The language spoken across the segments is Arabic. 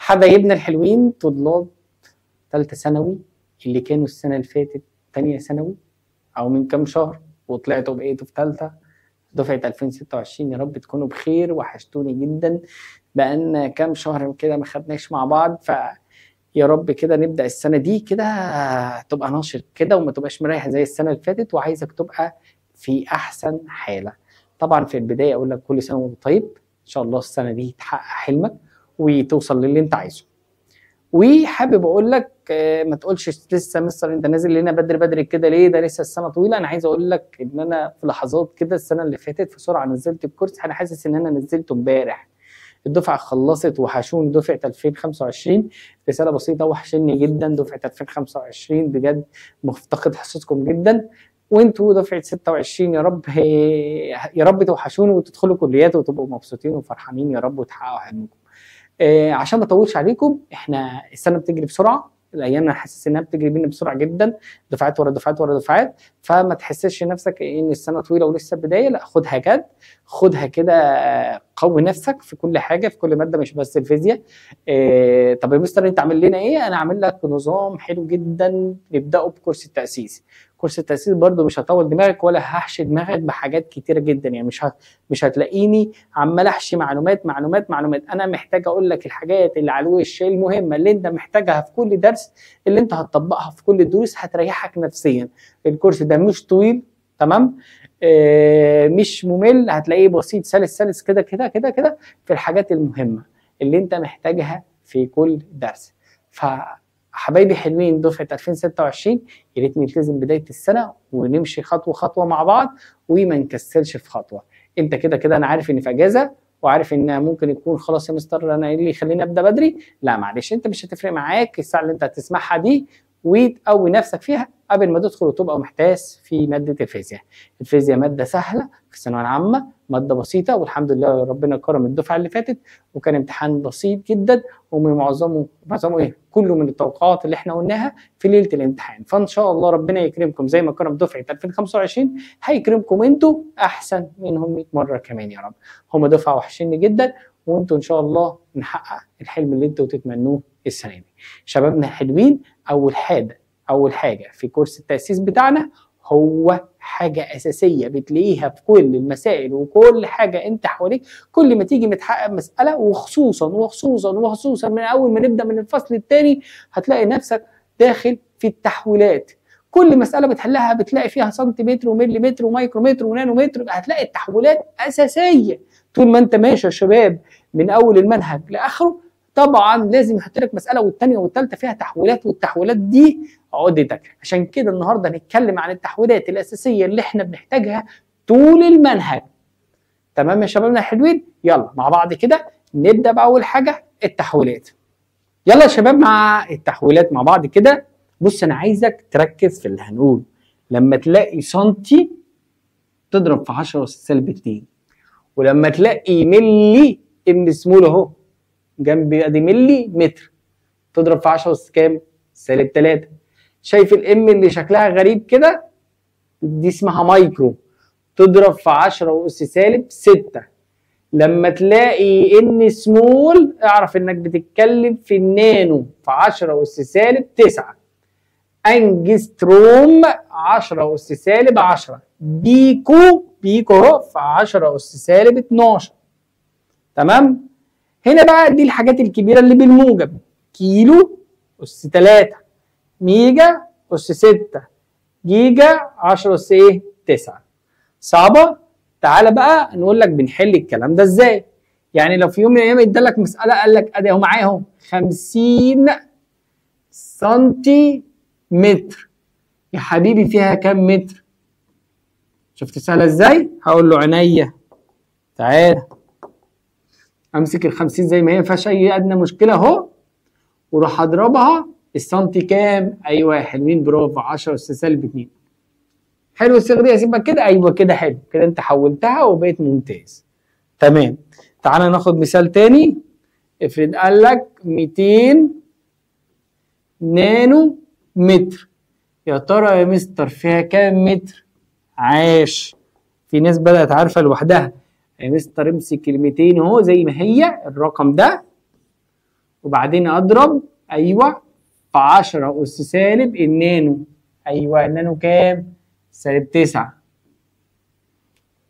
حبايبنا الحلوين طلاب ثالثه ثانوي اللي كانوا السنه اللي فاتت ثانيه ثانوي او من كام شهر وطلعتوا بقيتوا في ثالثه دفعه 2026. يا رب تكونوا بخير، وحشتوني جدا، بقالنا كام شهر كده ما خدناش مع بعض. يا رب كده نبدا السنه دي كده تبقى ناشط كده وما تبقاش مريح زي السنه اللي فاتت، وعايزك تبقى في احسن حاله. طبعا في البدايه اقول لك كل سنه وانت طيب، ان شاء الله السنه دي تحقق حلمك وتوصل للي انت عايزه. وحابب اقول لك ما تقولش لسه مستر انت نازل لنا بدري بدري كده ليه، ده لسه السنه طويله. انا عايز اقول لك ان انا في لحظات كده السنه اللي فاتت في سرعه نزلت الكورس، انا حاسس ان انا نزلته امبارح. الدفعه خلصت وحشون دفعه 2025. رساله بسيطه، وحشني جدا دفعه 2025 بجد، مفتقد حصتكم جدا. وانتوا دفعه 26 يا رب توحشوني وتدخلوا كليات وتبقوا مبسوطين وفرحانين يا رب وتحققوا حلمكم. عشان ما اطولش عليكم، احنا السنه بتجري بسرعه، الايام انا حاسس انها بتجري بينا بسرعه جدا، دفعات ورا دفعات ورا دفعات. فما تحسش نفسك ان السنه طويله ولسه البدايه، لا خدها جد، خدها كده، قوي نفسك في كل حاجه في كل ماده مش بس الفيزياء. طب يا مستر انت عامل لنا ايه؟ انا عامل لك نظام حلو جدا، نبداه بكورس التاسيس. كورس التاسيس برده مش هطول دماغك ولا هحشي دماغك بحاجات كتيره جدا، يعني مش هتلاقيني عمال احشي معلومات معلومات معلومات. انا محتاج اقول لك الحاجات اللي على الوش المهمه اللي انت محتاجها في كل درس، اللي انت هتطبقها في كل الدروس هتريحك نفسيا. الكورس ده مش طويل، تمام؟ مش ممل، هتلاقيه بسيط سلس سلس كده كده كده كده في الحاجات المهمه اللي انت محتاجها في كل درس. فحبايبي حلوين دفعه 2026، يا ريت نلتزم بدايه السنه ونمشي خطوه خطوه مع بعض وما نكسلش في خطوه. انت كده كده انا عارف ان في اجازه، وعارف ان ممكن يكون خلاص يا مستر انا ايه اللي يخليني ابدا بدري. لا معلش، انت مش هتفرق معاك الساعه اللي انت هتسمعها دي وتقوي نفسك فيها قبل ما تدخل وتبقى محتاس في ماده الفيزياء. الفيزياء ماده سهله في الثانويه العامه، ماده بسيطه، والحمد لله ربنا كرم الدفعه اللي فاتت وكان امتحان بسيط جدا، ومن معظمه كله من التوقعات اللي احنا قلناها في ليله الامتحان. فان شاء الله ربنا يكرمكم زي ما كرم دفعه 2025 هيكرمكم انتوا احسن منهم 100 مره كمان يا رب. هم دفعه وحشيني جدا، وانتوا ان شاء الله نحقق الحلم اللي انتوا تتمنوه السنه دي. شبابنا الحلوين، اول حاجه في كورس التاسيس بتاعنا هو حاجه اساسيه بتلاقيها في كل المسائل وكل حاجه انت حواليك. كل ما تيجي متحقق مساله، وخصوصا من اول ما نبدا من الفصل الثاني هتلاقي نفسك داخل في التحويلات. كل مساله بتحلها بتلاقي فيها سنتيمتر ومليمتر ومايكرومتر ونانومتر، هتلاقي التحويلات اساسيه طول ما انت ماشي يا شباب من اول المنهج لاخره. طبعا لازم يحط لك مساله والثانيه والثالثه فيها تحويلات، والتحويلات دي عقدتك. عشان كده النهارده هنتكلم عن التحويلات الاساسيه اللي احنا بنحتاجها طول المنهج. تمام يا شبابنا الحلوين؟ يلا مع بعض كده نبدا باول حاجه التحويلات. يلا يا شباب مع التحويلات مع بعض كده. بص انا عايزك تركز في اللي هنقوله. لما تلاقي سنتي تضرب في 10 أس -2، ولما تلاقي ملي ام سمول اهو جنب ادي ملي متر تضرب في 10 أس كام؟ -3. شايف الام اللي شكلها غريب كده؟ دي اسمها مايكرو، تضرب في 10 أس -6. لما تلاقي ان سمول اعرف انك بتتكلم في النانو في 10 أس -9. انجستروم 10 أس -10. بيكو اهو في 10 أس -12. تمام؟ هنا بقى دي الحاجات الكبيره اللي بالموجب. كيلو أس 3، ميجا أس 6، جيجا 10 أس 9. صعبه؟ تعالى بقى نقول لك بنحل الكلام ده ازاي. يعني لو في يوم من الايام ادالك مساله قال لك ادي اهو معايا اهو 50 سنتيمتر، يا حبيبي فيها كام متر؟ شفت سهله ازاي؟ هقول له عينيا. تعالى امسك ال 50 زي ما هي، ما فيهاش اي ادنى مشكله اهو، وراح اضربها السنتي كام؟ ايوه حلوين، برافو، 10 أس -2. حلو الصيغه دي، اسيبك كده؟ ايوه كده حلو كده، انت حولتها وبقيت ممتاز. تمام. تعالى ناخد مثال تاني. افرض قال لك 200 نانو متر، يا ترى يا مستر فيها كام متر؟ عاش، في ناس بدأت عارفه لوحدها. يا مستر امسك ال 200 اهو زي ما هي الرقم ده، وبعدين اضرب ايوه في 10 اس سالب النانو. ايوه النانو كام؟ سالب 9.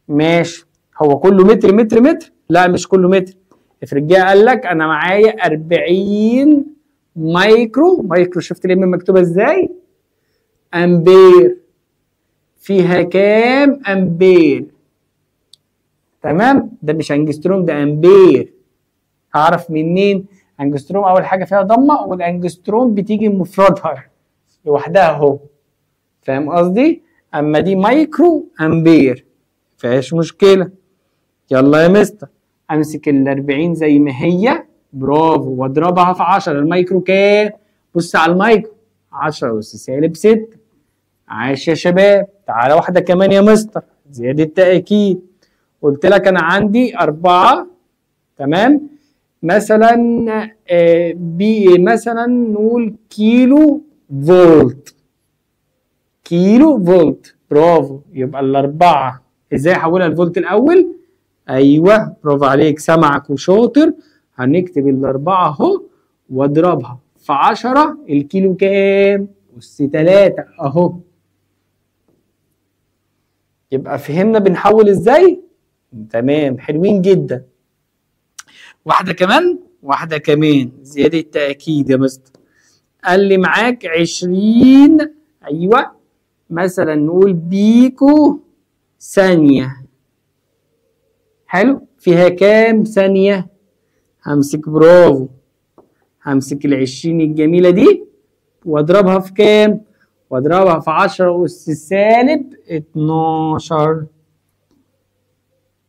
ماشي. هو كله متر متر متر؟ لا مش كله متر. افرض جه قال لك انا معايا 40 مايكرو، شفت الام مكتوبه ازاي؟ امبير. فيها كام امبير؟ تمام؟ ده مش انجستروم، ده امبير. هعرف منين؟ انجستروم اول حاجه فيها ضمه، والانجستروم بتيجي مفردها لوحدها اهو. فاهم قصدي؟ اما دي مايكرو امبير مفيهاش مشكله. يلا يا مستر، امسك ال 40 زي ما هي، برافو، واضربها في 10. المايكرو كام؟ بص على المايكرو، 10 اس سالب 6. عاش يا شباب. تعالى واحده كمان يا مستر، زياده تاكيد. قلت لك انا عندي 4، تمام؟ مثلا مثلا نقول كيلو فولت. كيلو فولت، برافو. يبقى الأربعة ازاي احولها لفولت الاول؟ ايوه برافو عليك، سمعك وشاطر. هنكتب الأربعة اهو واضربها في 10. الكيلو كام؟ أس 3 اهو. يبقى فهمنا بنحول ازاي؟ تمام، حلوين جدا. واحدة كمان زيادة تأكيد يا مستر. قال لي معاك 20، ايوه مثلا نقول بيكو ثانية. حلو، فيها كام ثانية؟ همسك، برافو، همسك ال20 الجميلة دي واضربها في كام؟ واضربها في 10 أس سالب 12.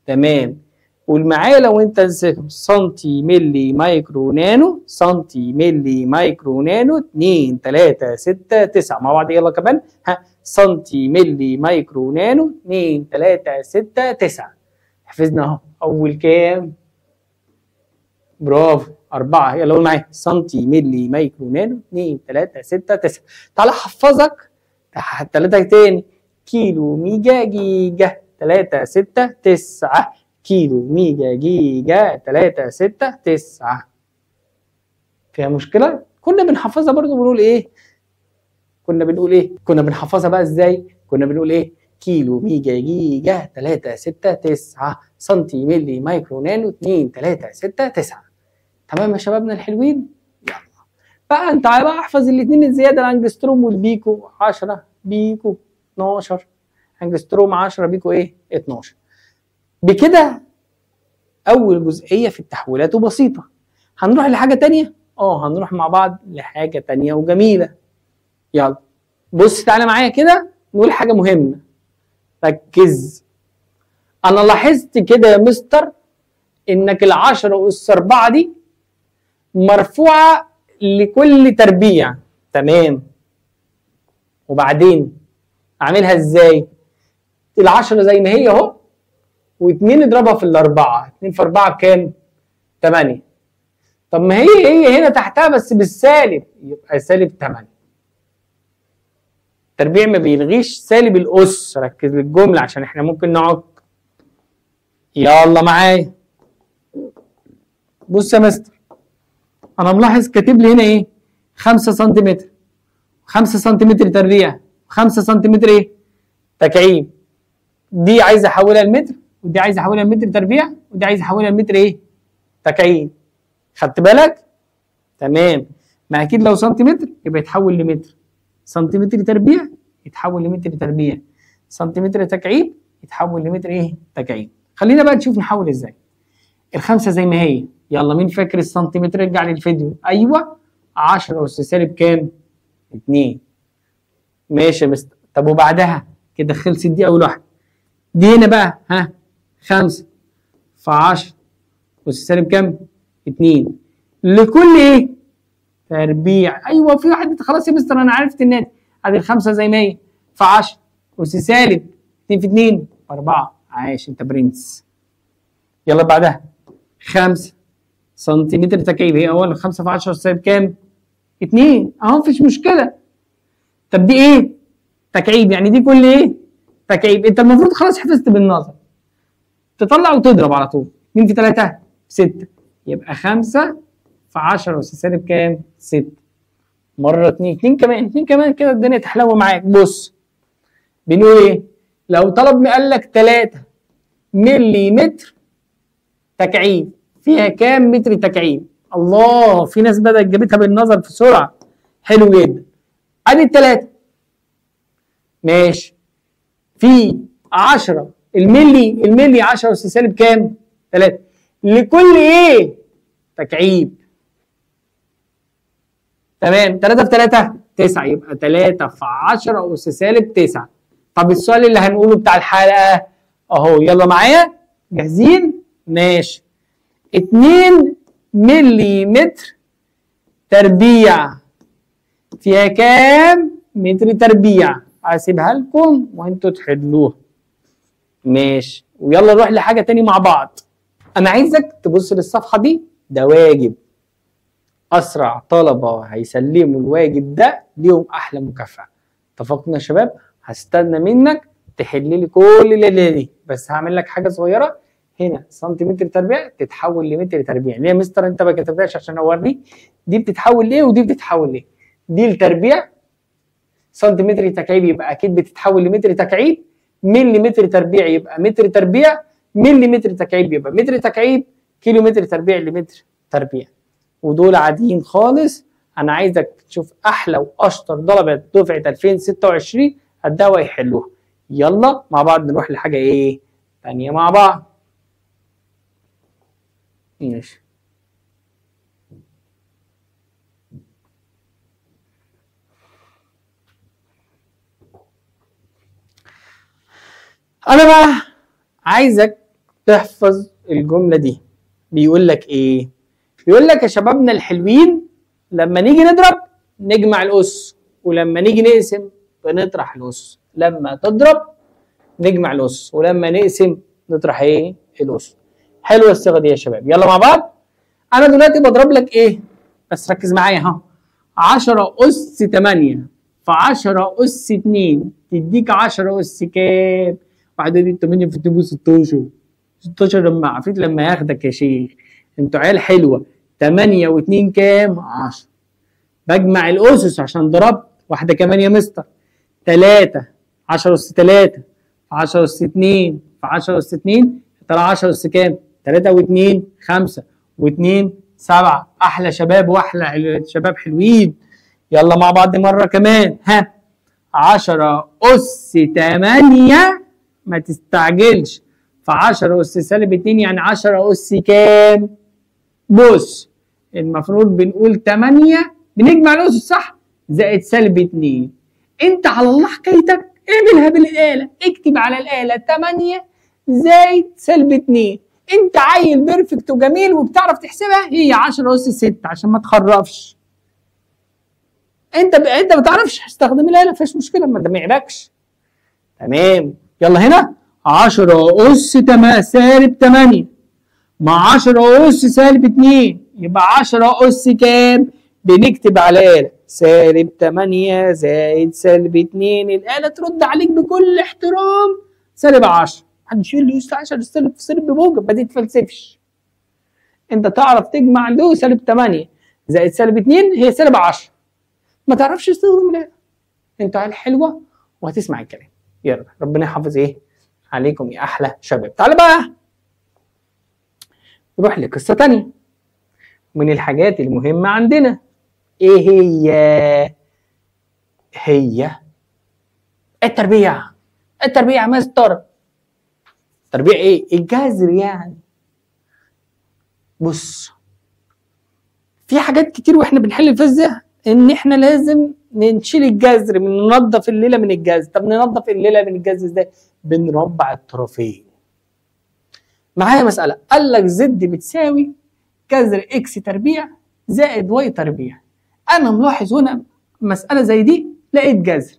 تمام. قول معايا لو انت سنتي ملي مايكرو نانو، سنتي ملي مايكرو نانو 2 3 6 9 مع بعض. يلا كمان، ها، سنتي ملي مايكرو نانو 2 3 6 9. حفظنا اهو. اول كام؟ برافو 4. يلا قول معايا، سنتي ملي مايكرو نانو 2 3 6 9. تعالى احفظك 3 تاني. كيلو ميجا جيجا 3 6 9. كيلو ميجا جيجا 3 6 9. فيها مشكلة؟ كنا بنحفظها برضو، بنقول ايه؟ كنا بنحفظها بقى ازاي؟ كنا بنقول ايه؟ كيلو ميجا جيجا 3 6 9 سنتي ملي مايكرو نانو 2 3 6 9. تمام يا شبابنا الحلوين؟ يلا بقى انت بقى احفظ الاثنين الزيادة، الانجستروم والبيكو. 10 بيكو 12 انجستروم، 10 بيكو ايه؟ 12. بكده اول جزئيه في التحويلات وبسيطه. هنروح لحاجه تانية؟ هنروح مع بعض لحاجه تانية وجميله. يلا بص تعالى معايا كده نقول حاجه مهمه، ركز. انا لاحظت كده يا مستر انك ال10 أس 4 دي مرفوعه لكل تربيع، تمام؟ وبعدين اعملها ازاي؟ ال10 زي ما هي اهو، و2 اضربها في الأربعة. 2 في 4 بكام؟ 8. طب ما هي هنا تحتها بس بالسالب، يبقى سالب 8. التربيع ما بيلغيش سالب الأس، ركز للجملة عشان احنا ممكن نعك. يلا معايا، بص يا مستر، أنا ملاحظ كاتب لي هنا إيه؟ 5 سنتيمتر، 5 سنتيمتر تربيع، 5 سنتيمتر إيه؟ تكعيب. دي عايز أحولها لمتر، ودي عايز احولها لمتر تربيع، ودي عايز احولها لمتر ايه؟ تكعيب. خدت بالك؟ تمام. ما اكيد لو سنتيمتر يبقى يتحول لمتر، سنتيمتر تربيع يتحول لمتر تربيع، سنتيمتر تكعيب يتحول لمتر ايه؟ تكعيب. خلينا بقى نشوف نحول ازاي. الخمسه زي ما هي. يلا مين فاكر السنتيمتر؟ ارجع للفيديو. ايوه 10 أس سالب كام؟ 2. ماشي يا مستر. طب وبعدها كده خلصت دي اول واحده. دي هنا بقى، ها، 5 في 10 أس سالب كام؟ 2 لكل ايه؟ تربيع. ايوه في واحد. خلاص يا مستر انا عرفت الناتج. ادي الخمسه زي ما هي في 10 أس سالب 2 في 2 4. عايش انت برنس. يلا بعدها 5 سنتيمتر تكعيب. هي اول 5 في 10 أس سالب كام؟ 2 اهو، مفيش مشكله. طب دي ايه؟ تكعيب، يعني دي كل ايه؟ تكعيب. انت المفروض خلاص حفظت بالنظر، تطلع وتضرب على طول. 2 في 3 6، يبقى 5 في 10 أس سالب كام؟ 6. مرة 2 2 كمان كده الدنيا تحلو معاك. بص بنقول ايه؟ لو طلب قال لك 3 ملي تكعيب فيها كام متر تكعيب؟ الله، في ناس بدأت جابتها بالنظر في سرعة. حلو جدا. ادي التلاتة. ماشي. في 10 الملي 10 أس سالب كام؟ 3 لكل ايه؟ تكعيب. تمام. 3 في 3 9 يبقى 3 في 10 أس سالب 9. طب السؤال اللي هنقوله بتاع الحلقة اهو، يلا معايا جاهزين؟ ماشي. 2 ملي تربيع فيها كام متر تربيع؟ هسيبها لكم وانتوا تحلوها. ماشي. ويلا نروح لحاجة تاني مع بعض. انا عايزك تبص للصفحة دي، ده واجب. اسرع طلبة هيسلموا الواجب ده ليهم احلى مكافأة. اتفقنا يا شباب؟ هستنى منك تحل لي كل الليلة دي، بس هعمل لك حاجة صغيرة هنا. سنتيمتر تربيع تتحول لمتر تربيع. ليه يا مستر انت ما كتبتهاش عشان اوريك دي بتتحول ليه ودي بتتحول ليه؟ دي التربيع سنتيمتر تكعيب يبقى اكيد بتتحول لمتر تكعيب. مليمتر تربيع يبقى متر تربيع. مليمتر تكعيب يبقى متر تكعيب. كيلو متر تربيع لمتر تربيع. ودول عاديين خالص. انا عايزك تشوف احلى واشطر طلبه دفعه 2026 قدها ويحلوها. يلا مع بعض نروح لحاجه ايه تانيه مع بعض. ماشي. انا بقى عايزك تحفظ الجمله دي. بيقول لك ايه؟ بيقول لك يا شبابنا الحلوين لما نيجي نضرب نجمع الاس، ولما نيجي نقسم بنطرح الاس. لما تضرب نجمع الاس، ولما نقسم نطرح ايه؟ الاس. حلوه الصيغه دي يا شباب. يلا مع بعض. انا دلوقتي بضرب لك ايه؟ بس ركز معايا اهو. 10 اس 8 في 10 اس 2 تديك 10 اس كام؟ واحد دي 8 في 2 16. 16 لما عفريت لما ياخدك يا شيخ. انتوا عيال حلوه. 8 و2 كام؟ 10. بجمع الاسس عشان ضربت. واحده كمان يا مستر. 3 10 اس 3 في 10 اس 2 في 10 اس 2 طلع 10 اس كام؟ 3 و2 5 و2 7. احلى شباب واحلى شباب حلوين. يلا مع بعض مره كمان. ها 10 اس 8 ما تستعجلش في 10 اس سالب 2 يعني 10 اس كام؟ بص المفروض بنقول 8 بنجمع الاسس صح؟ زائد سالب 2. انت على الله حكايتك اعملها بالاله. اكتب على الاله 8 زائد سالب 2. انت عيل بيرفكت وجميل وبتعرف تحسبها. هي 10 اس 6 عشان ما تخرفش. انت ما بتعرفش تستخدم الاله مفيش مشكله ما تمعلكش. تمام. يلا هنا 10 اس 8 سالب 8 مع 10 اس سالب 2 يبقى 10 اس كام؟ بنكتب على الاله سالب 8 زائد سالب 2. الاله ترد عليك بكل احترام سالب 10. هنشيل له 10 سالب في سالب بموجب ما تتفلسفش. انت تعرف تجمع له سالب 8 زائد سالب 2 هي سالب 10. ما تعرفش تستخدم الاله. انت عيل حلوه وهتسمع الكلام. يلا ربنا يحافظ ايه عليكم يا احلى شباب. تعالى بقى نروح لقصه تانيه من الحاجات المهمه عندنا. ايه هي التربيع. التربيع يا مستر. تربيع ايه؟ الجذر يعني. بص في حاجات كتير واحنا بنحل الفيزياء ان احنا لازم نشيل الجذر، ننظف الليله من الجذر. طب ننظف الليله من الجذر ازاي؟ بنربع الطرفين. معايا مساله قال لك زد بتساوي جذر اكس تربيع زائد واي تربيع. انا ملاحظ هنا مساله زي دي لقيت جذر.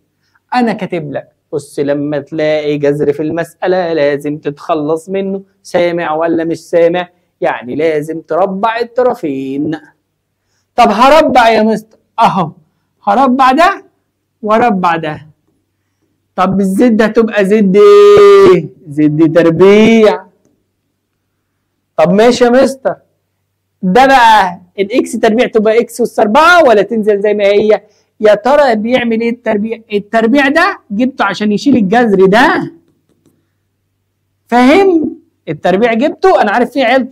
انا كاتب لك بص لما تلاقي جذر في المساله لازم تتخلص منه. سامع ولا مش سامع؟ يعني لازم تربع الطرفين. طب هربع يا مستر اهو. هربع ده واربع ده. طب الزد هتبقى زد ايه؟ زد تربيع. طب ماشي يا مستر. ده بقى الاكس تربيع تبقى اكس اس 4 ولا تنزل زي ما هي؟ يا ترى بيعمل ايه التربيع؟ التربيع ده جبته عشان يشيل الجذر ده. فاهم؟ التربيع جبته، انا عارف فيه عيال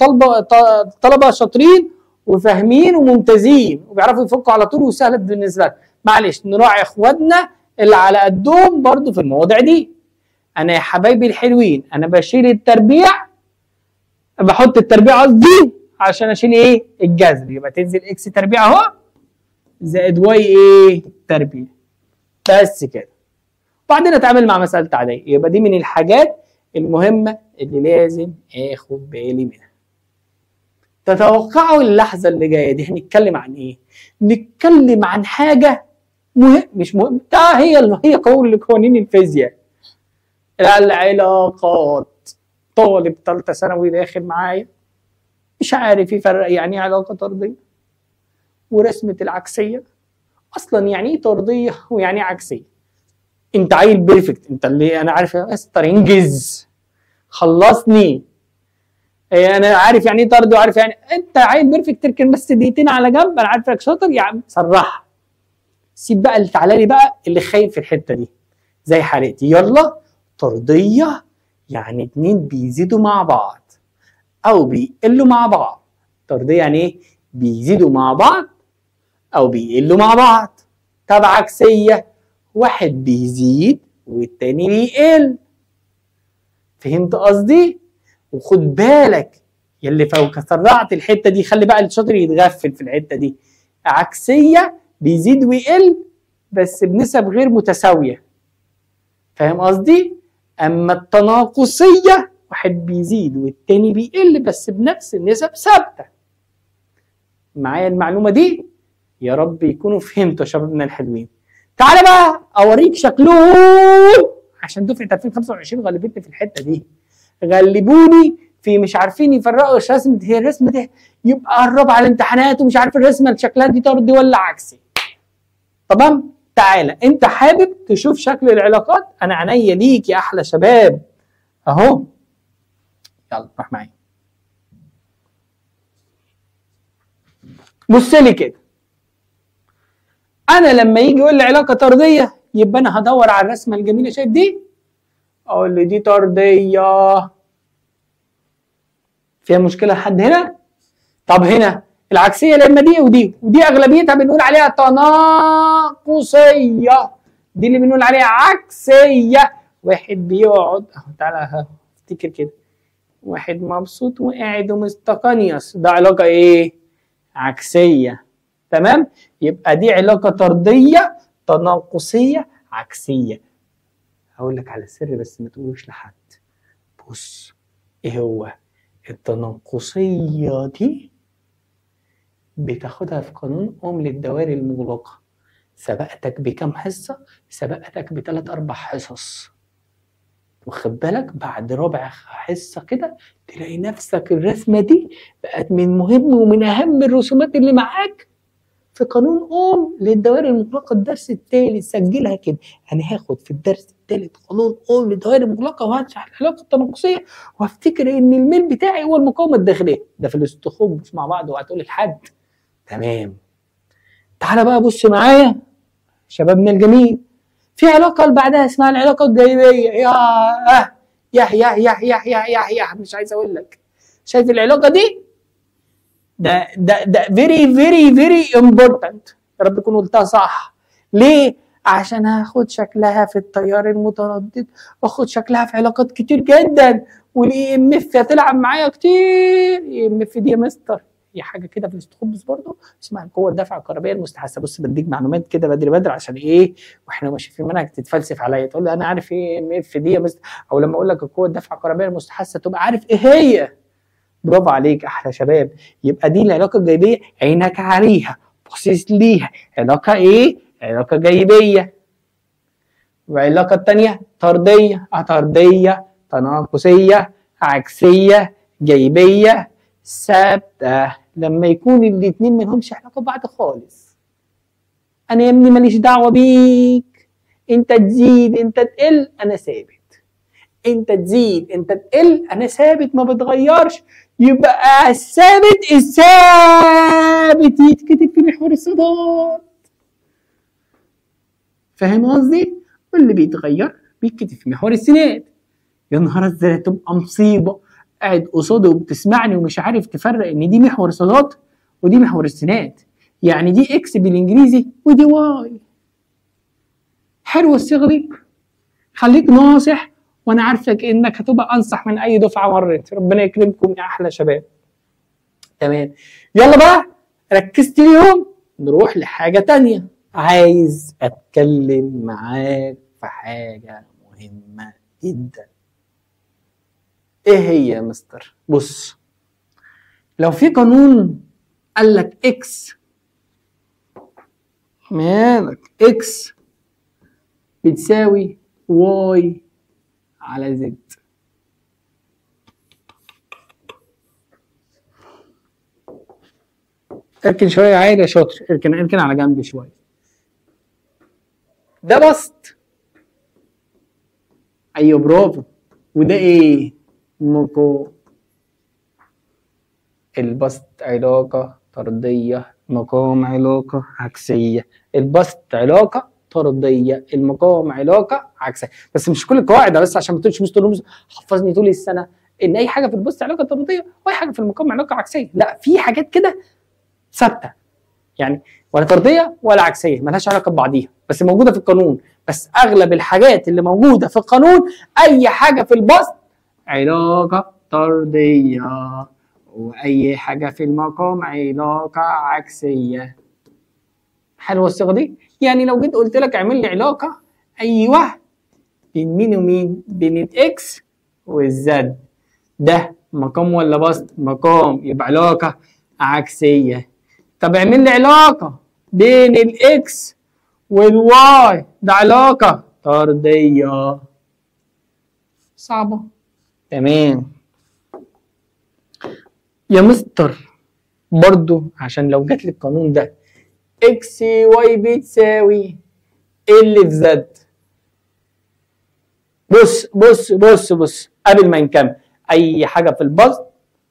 طلبه شاطرين وفاهمين وممتازين وبيعرفوا يفكوا على طول وسهله بالنسبه لهم. معلش نراعي اخواتنا اللي على قدهم برضو في المواضيع دي. انا يا حبايبي الحلوين انا بشيل التربيع، بحط التربيع قصدي عشان اشيل ايه؟ الجذر. يبقى تنزل اكس تربيع اهو زائد واي ايه؟ تربيع. بس كده. وبعدين اتعامل مع مساله عاديه. يبقى دي من الحاجات المهمه اللي لازم اخد بالي منها. تتوقعوا اللحظه اللي جايه دي هنتكلم عن ايه؟ نتكلم عن حاجه مش مهم، ده هي قوانين الفيزياء. العلاقات. طالب ثالثه ثانوي داخل معايا مش عارف يفرق يعني ايه علاقه طرديه ورسمه العكسيه، اصلا يعني ايه طرديه ويعني ايه عكسيه. انت عيل بيرفكت، انت اللي انا عارف يا مستر انجز خلصني، انا عارف يعني ايه طرد وعارف يعني انت عيل بيرفكت، تركن بس دقيقتين على جنب، انا عارفك شاطر يا عم صرح. سيب بقى اللي تعالى لي بقى اللي خايف في الحته دي زي حالتي. يلا طرديه يعني اتنين بيزيدوا مع بعض او بيقلوا مع بعض. طرديه يعني ايه؟ بيزيدوا مع بعض او بيقلوا مع بعض. طب عكسيه واحد بيزيد والتاني بيقل. فهمت قصدي؟ وخد بالك يلي فوق سرعت الحته دي، خلي بقى الشاطر يتغفل في الحته دي. عكسيه بيزيد ويقل بس بنسب غير متساويه. فاهم قصدي؟ اما التناقصيه واحد بيزيد والتاني بيقل بس بنفس النسب ثابته. معايا المعلومه دي؟ يا رب يكونوا فهمتوا يا شبابنا الحلوين. تعالى بقى اوريك شكلهم عشان دفعه 2025 غلبتني في الحته دي. غلبوني في مش عارفين يفرقوا رسمه، هي الرسمه دي يبقى قرب على الامتحانات ومش عارف الرسمه شكلها دي طردي ولا عكسي. تمام؟ تعالى انت حابب تشوف شكل العلاقات؟ انا عينيا ليك يا احلى شباب اهو. يلا روح معايا. بص لي كده. انا لما يجي يقول لي علاقه طرديه يبقى انا هدور على الرسمه الجميله، شايف دي؟ اقول لي دي طرديه. فيها مشكله لحد هنا؟ طب هنا العكسيه لما دي ودي اغلبيتها بنقول عليها تناقصيه، دي اللي بنقول عليها عكسيه. واحد بيقعد اهو، تعالى افتكر كده، واحد مبسوط وقاعد ومستقنيص، ده علاقه ايه؟ عكسيه. تمام؟ يبقى دي علاقه طرديه تناقصيه عكسيه. هقول لك على سر بس ما تقولوش لحد. بص ايه هو؟ التناقصيه دي بتاخدها في قانون للدوائر المغلقه. سبقتك بكام حصه؟ سبقتك ب3 4 حصص. واخد بالك بعد ربع حصه كده تلاقي نفسك الرسمه دي بقت من مهم ومن اهم الرسومات اللي معاك في قانون للدوائر المغلقه. الدرس الثالث سجلها كده، انا هاخد في الدرس الثالث قانون للدوائر المغلقه وهشرح العلاقه التناقصيه وافتكر ان الميل بتاعي هو المقاومه الداخليه. ده في الاستخبص مع بعض وهتقول لحد. تمام. تعالى بقى بص معايا شبابنا الجميل، في علاقه اللي بعدها اسمها العلاقه الجايبيه. يا مش عايز اقول لك. شايف العلاقه دي؟ ده very important. يا رب تكون قلتها صح. ليه؟ عشان هاخد شكلها في التيار المتردد واخد شكلها في علاقات كتير جدا، والاي ام اف هتلعب معايا كتير. اي ام اف دي يا مستر هي حاجه كده في الاستخبص برضه اسمها القوه الدافعه الكهربائيه المستحثه. بص بديك معلومات كده بدري عشان ايه واحنا ماشيين في المنهج تتفلسف عليا تقول لي انا عارف ايه ام اف دي يا مستر، او لما اقول لك القوه الدافعه الكهربائيه المستحثه تبقى عارف ايه هي. برافو عليك احلى شباب. يبقى دي العلاقه الجايبيه، عينك عليها باصص ليها. علاقه ايه؟ علاقه جايبيه. والعلاقه الثانيه طرديه. طرديه تناقصيه عكسيه جايبيه ثابته. لما يكون الاثنين منهمش علاقه ببعض خالص. انا يا ابني ماليش دعوه بيك، انت تزيد انت تقل انا ثابت. انت تزيد انت تقل، انا ثابت ما بتغيرش، يبقى الثابت يتكتب في محور الصادات. فاهم قصدي؟ واللي بيتغير بيتكتب في محور السينات. يا نهار ازاي تبقى مصيبه قاعد قصادي وبتسمعني ومش عارف تفرق ان دي محور الصادات ودي محور السينات، يعني دي اكس بالانجليزي ودي واي. حلوه الصيغه دي، خليك ناصح وانا عارفك انك هتبقى انصح من اي دفعه مرت. ربنا يكرمكم يا احلى شباب. تمام، يلا بقى ركزت اليوم، نروح لحاجه تانية. عايز اتكلم معاك في حاجه مهمه جدا. ايه هي يا مستر؟ بص، لو في قانون قال لك اكس، مالك اكس بتساوي واي على زد، اركن شويه عادي يا شاطر، اركن على جنب شويه. ده بسط، ايوه برافو. وده ايه؟ مقام. البسط علاقه طرديه، مقام علاقه عكسيه. البسط علاقه طرديه، المقام علاقه عكسيه. بس مش كل القواعد، بس عشان ما تقولش مستر حفظني طول السنه ان اي حاجه في البسط علاقه طرديه واي حاجه في المقام علاقه عكسيه. لا، في حاجات كده ثابته، يعني ولا طرديه ولا عكسيه، مالهاش علاقه ببعضيها، بس موجوده في القانون. بس اغلب الحاجات اللي موجوده في القانون، اي حاجه في البسط علاقه طرديه، واي حاجه في المقام علاقه عكسيه. حلوه الصيغه دي؟ يعني لو جيت قلت لك اعمل لي علاقه، ايوه، بين مين ومين؟ بين الاكس والزد. ده مقام ولا بسط؟ مقام، يبقى علاقه عكسيه. طب اعمل لي علاقه بين الاكس والواي، ده علاقه طرديه. صعبه؟ تمام يا مستر. برضو عشان لو جات لي القانون ده، اكس واي بتساوي اللي في زد. بص قبل ما نكمل، اي حاجه في البسط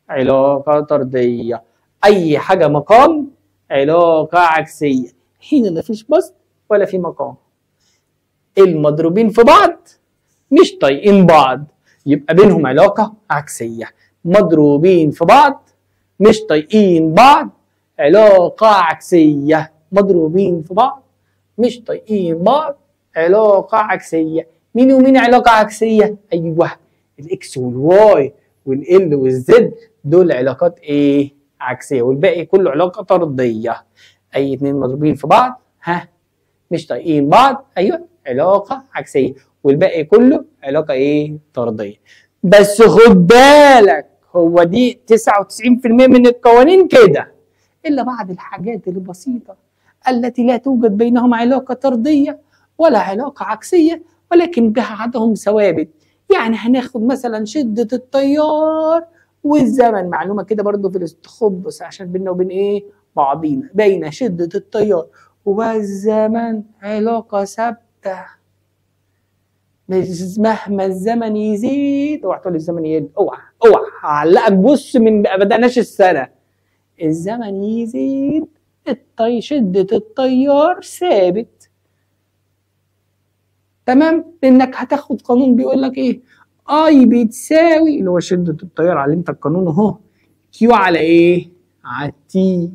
علاقه طرديه، اي حاجه مقام علاقه عكسيه. هنا مفيش بسط ولا في مقام، المضروبين في بعض مش طايقين بعض، يبقى بينهم علاقه عكسيه. مضروبين في بعض مش طايقين بعض، علاقه عكسيه. مضروبين في بعض مش طايقين بعض، علاقه عكسيه. مين ومين علاقه عكسيه؟ ايوه، الاكس والواي والال والزد، دول علاقات ايه؟ عكسيه. والباقي كله علاقه طرديه. اي اتنين مضروبين في بعض مش طايقين بعض، ايوه علاقه عكسيه. والباقي كله علاقه ايه؟ طرديه. بس خد بالك، هو دي 99% من القوانين كده، الا بعض الحاجات البسيطه التي لا توجد بينهما علاقه طرديه ولا علاقه عكسيه، ولكن بعضهم ثوابت. يعني هناخد مثلا شده التيار والزمن، معلومه كده برضو في الاستخبص عشان بينا وبين ايه؟ بعضينا. بين شده التيار والزمن علاقه ثابته، مهما الزمن يزيد. اوعى تقول الزمن يقل، اوعى هعلقك. بص، من ما بدأناش السنه، الزمن يزيد شده التيار ثابت. تمام؟ لانك هتاخد قانون بيقول لك ايه؟ اي بتساوي، اللي هو شده التيار، علمت القانون اهو، كيو على ايه؟ على تي.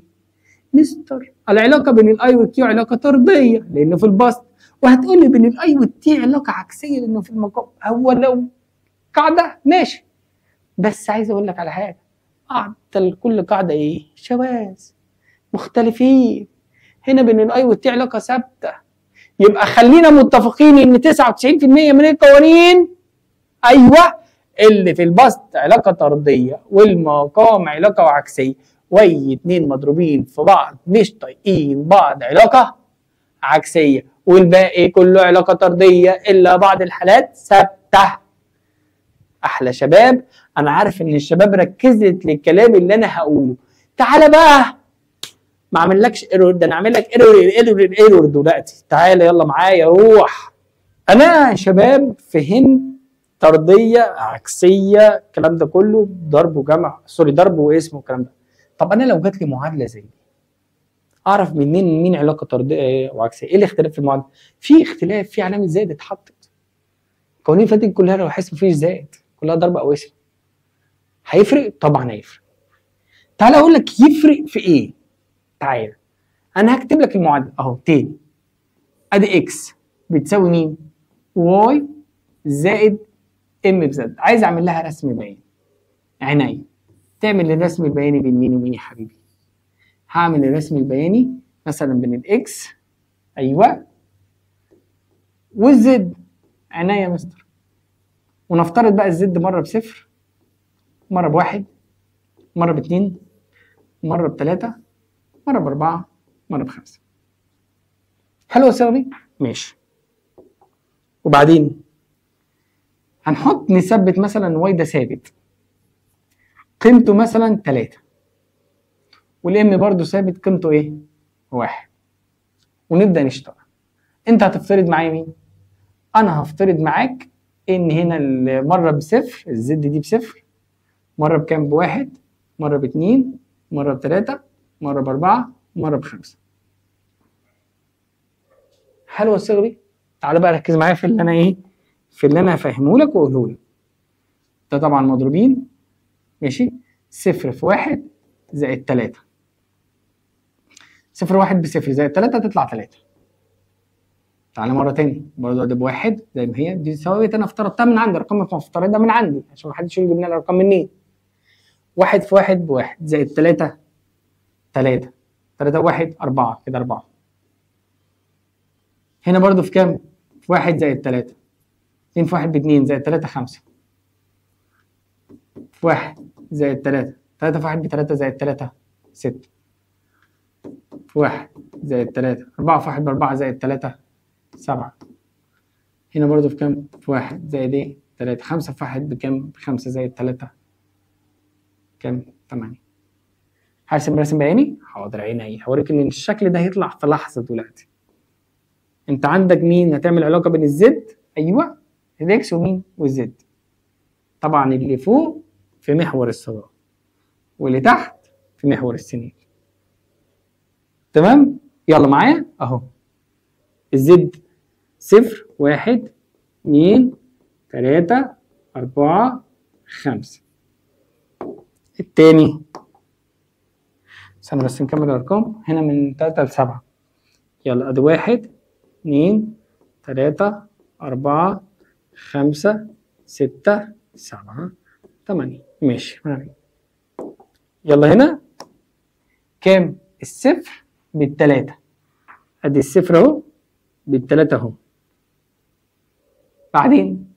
مستر، العلاقه بين الاي والكيو علاقه طرديه لانه في البسط، وهتقول لي بين الاي والتي علاقه عكسيه لانه في المقام. هو لو قاعده ماشي، بس عايز اقول لك على حاجه، قاعده كل قاعده ايه؟ شواذ مختلفين. هنا بين الاي والتي علاقه ثابته، يبقى خلينا متفقين ان 99% من القوانين ايوه اللي في البسط علاقه طرديه والمقام علاقه عكسيه، واي اتنين مضروبين في بعض مش طايقين بعض علاقه عكسيه، والباقي كله علاقه طرديه الا بعض الحالات ثابته. احلى شباب. انا عارف ان الشباب ركزت للكلام اللي انا هقوله. تعالى بقى، ما اعملكش ايرور، ده انا اعمل لك ايرور دلوقتي. تعالى يلا معايا روح. انا يا شباب فهمت طرديه، عكسيه، الكلام ده كله، ضرب وجمع، سوري ضرب واسم والكلام ده. طب انا لو جات لي معادله زي دي اعرف منين مين علاقه طرديه وعكسيه؟ ايه الاختلاف في المعادله؟ في اختلاف، في علامه زائد اتحطت. قوانين فاتت كلها لو حاسس مفيش زائد، كلها ضرب او اسم. هيفرق؟ طبعا هيفرق. تعالى اقول لك يفرق في ايه. تعالى انا هكتب لك المعادله اهو تاني. ادي اكس بتساوي مين؟ واي زائد ام بزد. عايز اعمل لها رسم بياني. عينيا. تعمل الرسم البياني بين مين ومين يا حبيبي؟ هعمل الرسم البياني مثلا بين الاكس، ايوه، والزد. عينيا يا مستر. ونفترض بقى الزد مره بصفر، مره بواحد، مره باتنين، مره بتلاته، مره باربعه، مره بخمسه. حلو يا صاحبي؟ ماشي. وبعدين هنحط نثبت مثلا واي ده ثابت قيمته مثلا 3، والام برضو ثابت قيمته ايه؟ 1، ونبدا نشتغل. انت هتفترض معايا مين؟ انا هفترض معاك ان هنا مره بصفر، الزد دي بصفر، مره بكام؟ بواحد، مره باتنين، مره بتلاته، مره باربعه، مره بخمسه. حلوه الصيغه دي؟ تعالى بقى ركز معايا في اللي انا ايه؟ في اللي انا هفهمه لك واقوله لك. ده طبعا مضروبين، ماشي؟ صفر في واحد زائد تلاته. صفر واحد بصفر زائد تلاته تطلع تلاته. تعالى مره تاني برضه ده بواحد زي ما هي دي ثوابت انا افترضتها من عندي، ارقام مفترضه من عندي عشان ما حدش يجيب لنا الارقام منين. واحد في واحد بواحد زائد تلاته تلاته، تلاته واحد اربعه، كده اربعه. هنا برضه في كام؟ في واحد زائد تلاته. اتنين في واحد باتنين زائد تلاته خمسه. في واحد زائد تلاته، تلاته في واحد بتلاته زائد تلاته سته. في واحد زائد تلاته، اربعه في واحد باربعه زائد تلاته سبعه. هنا برضه في كام؟ في واحد زائد ايه؟ تلاته. خمسه في واحد بكام؟ بخمسه زائد تلاته كام؟ 8. هرسم رسم بياني؟ حاضر عيني. هوريك ان الشكل ده هيطلع في لحظه دلوقتي. انت عندك مين؟ هتعمل علاقه بين الزد، ايوه، الاكس ومين؟ والزد. طبعا اللي فوق في محور الصدى واللي تحت في محور السنين. تمام؟ يلا معايا اهو. الزد صفر واحد اتنين تلاته اربعه خمسه. التاني استنى بس نكمل الارقام. هنا من 3 ل 7. يلا ادي 1 2 3 4 5 6 7 8. ماشي. يلا هنا كام؟ الصفر بالتلاته. ادي الصفر اهو بالتلاته اهو. بعدين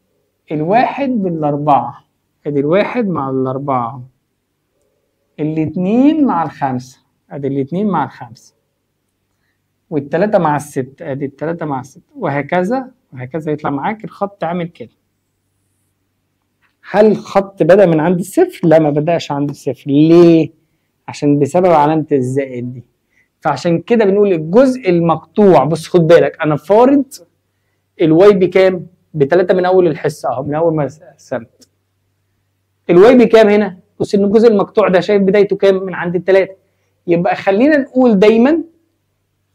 الواحد بالاربعه. ادي الواحد مع الاربعه. الاتنين مع الخمسه. ادي الاتنين مع الخمسه. والتلاته مع السته. ادي التلاته مع السته، وهكذا وهكذا. يطلع معاك الخط عامل كده. هل الخط بدأ من عند الصفر؟ لا، ما بدأش عند الصفر. ليه؟ عشان بسبب علامة الزائد دي. فعشان كده بنقول الجزء المقطوع. بص خد بالك، أنا فارض الواي بكام؟ بتلاته من أول الحصة أهو، من أول ما رسمت. الواي بكام هنا؟ بص إن الجزء المقطوع ده شايف بدايته كام؟ من عند التلاته. يبقى خلينا نقول دايما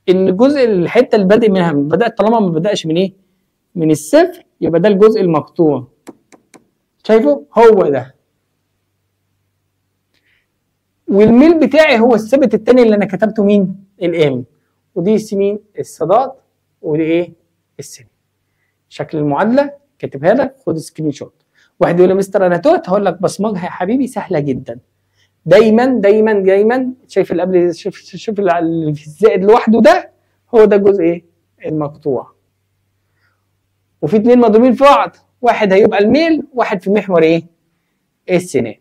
إن الجزء الحتة اللي بادئ منها بدأت، طالما ما بدأش من إيه؟ من الصفر، يبقى ده الجزء المقطوع. شايفه؟ هو ده. والميل بتاعي هو الثابت التاني اللي انا كتبته مين؟ الام. ودي مين؟ الصادات. ودي ايه؟ السن. شكل المعادله كاتبها لك، خد سكرين شوت. واحد يقول لي مستر انا توت، هقول لك بصمجها يا حبيبي سهله جدا. دايما دايما دايما شايف اللي قبل، شوف اللي في الزائد لوحده ده، هو ده الجزء ايه؟ المقطوع. وفي اتنين مضروبين في بعض، واحد هيبقى الميل، واحد في محور ايه؟ السنان.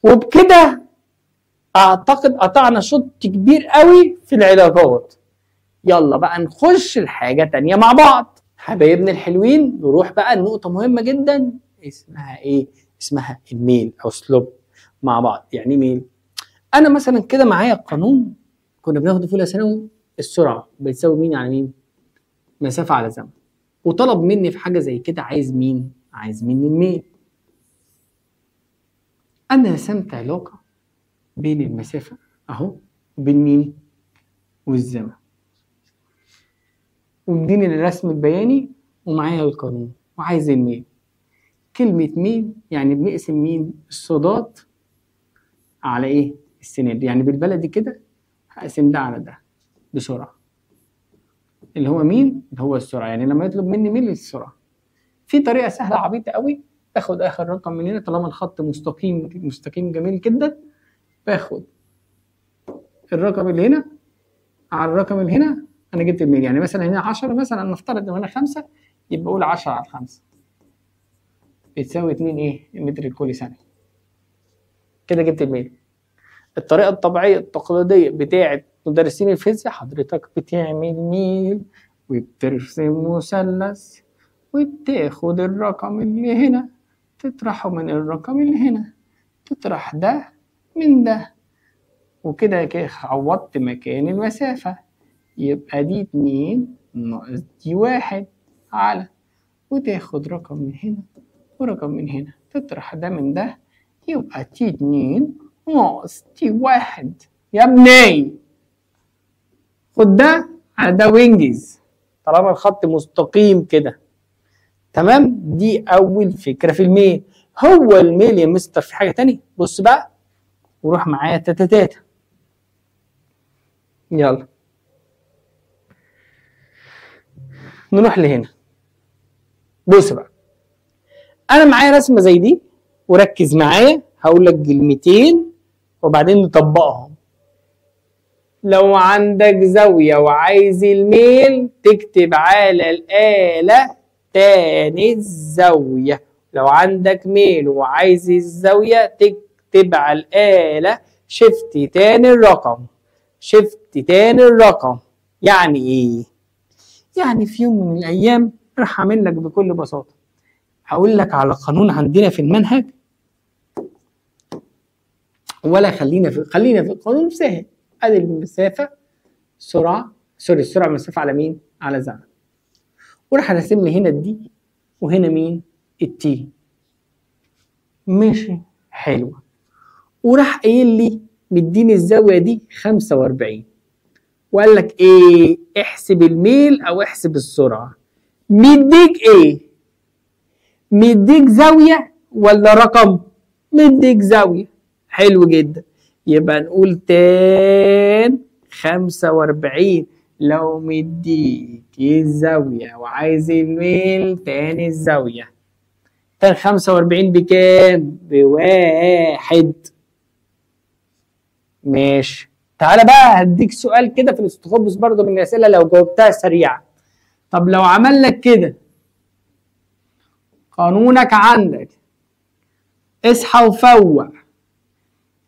وبكده اعتقد قطعنا شوط كبير قوي في العلاقات. يلا بقى نخش لحاجه تانية مع بعض. حبايبنا الحلوين، نروح بقى لنقطه مهمه جدا اسمها ايه؟ اسمها الميل او سلوب مع بعض. يعني ميل؟ انا مثلا كده معايا قانون كنا بناخده في اولى ثانوي، السرعه بتساوي مين على مين؟ مسافه على زمن. وطلب مني في حاجه زي كده، عايز مين؟ عايز مني الميل. انا رسمت علاقه بين المسافه اهو وبين مين والزمن، ومديني الرسم البياني ومعايا القانون وعايز الميل. كلمه ميل يعني بنقسم مين الصادات على ايه السنين، يعني بالبلدي كده هقسم ده على ده بسرعه، اللي هو مين اللي هو السرعه، يعني لما يطلب مني ميل السرعه. في طريقه سهله عبيطه قوي، باخد اخر رقم من هنا طالما الخط مستقيم جميل جدا، باخد الرقم اللي هنا على الرقم اللي هنا، انا جبت الميل. يعني مثلا هنا 10، مثلا نفترض ان هنا 5، يبقى اقول 10 على 5 بتساوي 2 ايه متر لكل ثانيه. كده جبت الميل. الطريقه الطبيعيه التقليديه بتاعه مدرسين الفيزياء، حضرتك بتعمل ميل وبترسم مثلث وبتاخد الرقم اللي هنا تطرحه من الرقم اللي هنا، تطرح ده من ده، وكده عوضت مكان المسافة، يبقى دي 2 ناقص دي 1 على، وتاخد رقم من هنا ورقم من هنا تطرح ده من ده، يبقى تي 2 ناقص تي 1. يا ابني خد ده على ده وينجز طالما الخط مستقيم كده. تمام، دي أول فكرة في الميل. هو الميل يا مستر في حاجة تانية؟ بص بقى وروح معايا تاتا تاتا. يلا نروح لهنا. بص بقى، انا معايا رسمه زي دي وركز معايا، هقول لك كلمتين وبعدين نطبقهم. لو عندك زاويه وعايز الميل تكتب على الاله تاني الزاويه، لو عندك ميل وعايز الزاويه تكتب على الاله شيفت تاني الرقم، شيفت تاني الرقم. يعني ايه؟ يعني في يوم من الايام راح اعمل لك بكل بساطه، هقول لك على قانون عندنا في المنهج، ولا خلينا في القانون سهل. ادي المسافه سرعه، السرعه مسافه على مين؟ على زمن. وراح راسم لي هنا الدي وهنا مين؟ التي. ماشي حلوه. وراح قايل لي مديني الزاويه دي 45، وقال لك ايه؟ احسب الميل او احسب السرعه. مديك ايه؟ مديك زاويه ولا رقم؟ مديك زاويه. حلو جدا، يبقى نقول تان 45. لو مديك الزاويه وعايز الميل تاني الزاويه، تان 45 بكام؟ ب1. ماشي. تعالى بقى هديك سؤال كده في الاستخبص برضه من الاسئله لو جاوبتها سريعه. طب لو عمل لك كده، قانونك عندك اصحى وفوق،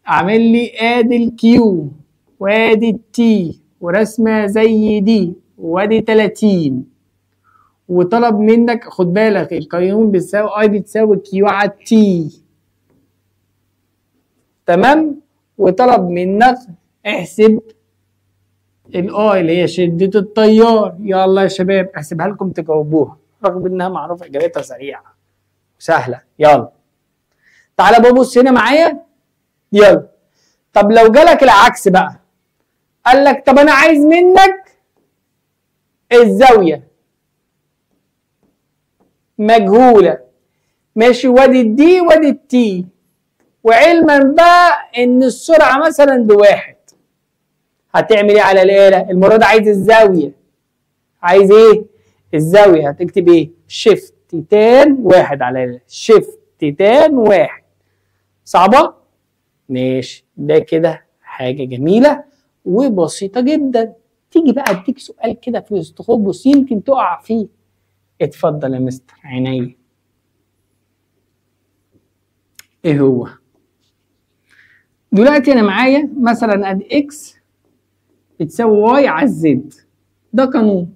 اعمل لي ادي الكيو وادي التي ورسمه زي دي وادي 30، وطلب منك خد بالك القانون بيساوي اي بتساوي كيو على تي. تمام، وطلب منك احسب الاي اللي هي شدة التيار. يلا يا شباب احسبها لكم تجاوبوها رغم انها معروفة اجابتها سريعة وسهلة. يلا تعالى بقى بص هنا معايا. يلا طب لو جالك العكس بقى، قال لك طب انا عايز منك الزاوية مجهولة، ماشي، وادي الدي وادي التي، وعلما بقى ان السرعة مثلا ب1، هتعمل ايه على الآلة؟ المرة دي عايز الزاوية. عايز ايه؟ الزاوية. هتكتب ايه؟ شيفت تان 1 على الآلة، شيفت تان 1. صعبة؟ ماشي، ده كده حاجة جميلة وبسيطة جدا. تيجي بقى اديك سؤال كده في الاستخبص يمكن تقع فيه. اتفضل يا مستر. عينيا. ايه هو؟ دلوقتي انا معايا مثلا ادي اكس بتساوي واي على الزد، ده قانون.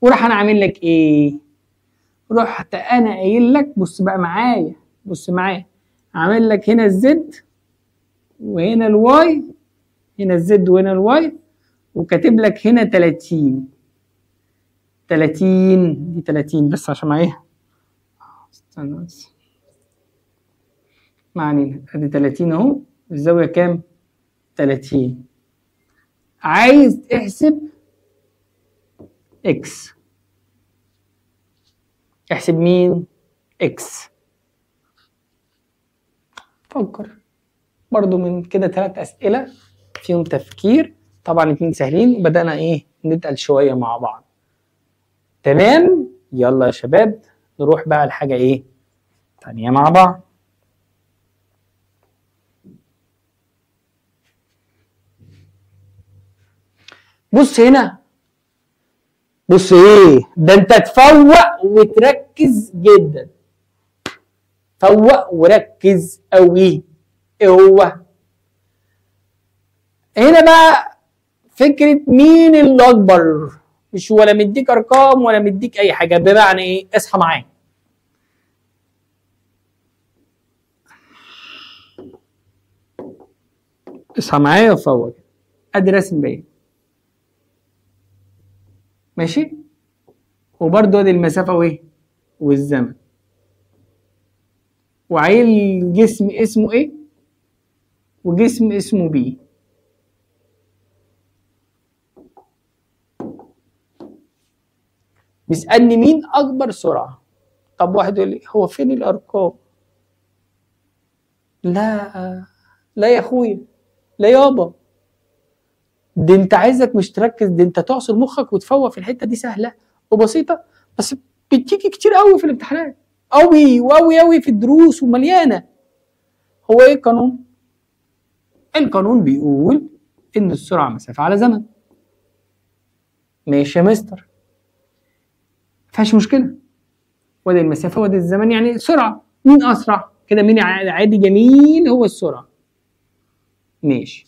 وراح انا عامل لك ايه؟ رحت انا قايل لك بص بقى معايا، بص معايا، عامل لك هنا الزد وهنا الواي، هنا الزد وهنا الواي، وكاتب لك هنا 30 دي 30 بس عشان معايا استنى بس، ما علينا. ادي 30 اهو، الزاوية كام؟ 30. عايز تحسب اكس، احسب مين؟ اكس. فكر برضو من كده 3 أسئلة فيهم تفكير، طبعا 2 سهلين، بدأنا ايه نتقل شوية مع بعض. تمام، يلا يا شباب نروح بقى لحاجة ايه تانية مع بعض. بص هنا، بص ايه ده، انت تفوق وتركز جدا، فوق وركز قوي. ايه هو هنا بقى؟ فكرة مين اللي اكبر، مش ولا مديك ارقام ولا مديك اي حاجة. بمعنى ايه؟ اصحى معايا، اصحى معايا وفوق. ادي رسم باين، ماشي، وبرضه ادي المسافة وايه والزمن، وعيل جسم اسمه ايه وجسم اسمه بي. بيسألني مين اكبر سرعة. طب واحد يقول لي هو فين الارقام؟ لا لا يا اخويا، لا يابا، دي انت عايزك مش تركز، دي انت تعصر مخك وتفوق في الحته دي. سهله وبسيطه، بس بتيجي كتير قوي في الامتحانات، قوي وقوي قوي في الدروس ومليانه. هو ايه القانون؟ القانون بيقول ان السرعه مسافه على زمن. ماشي يا مستر، مفيهاش مشكله، وادي المسافه وادي الزمن، يعني سرعه. مين اسرع كده؟ مين عادي جميل؟ هو السرعه. ماشي،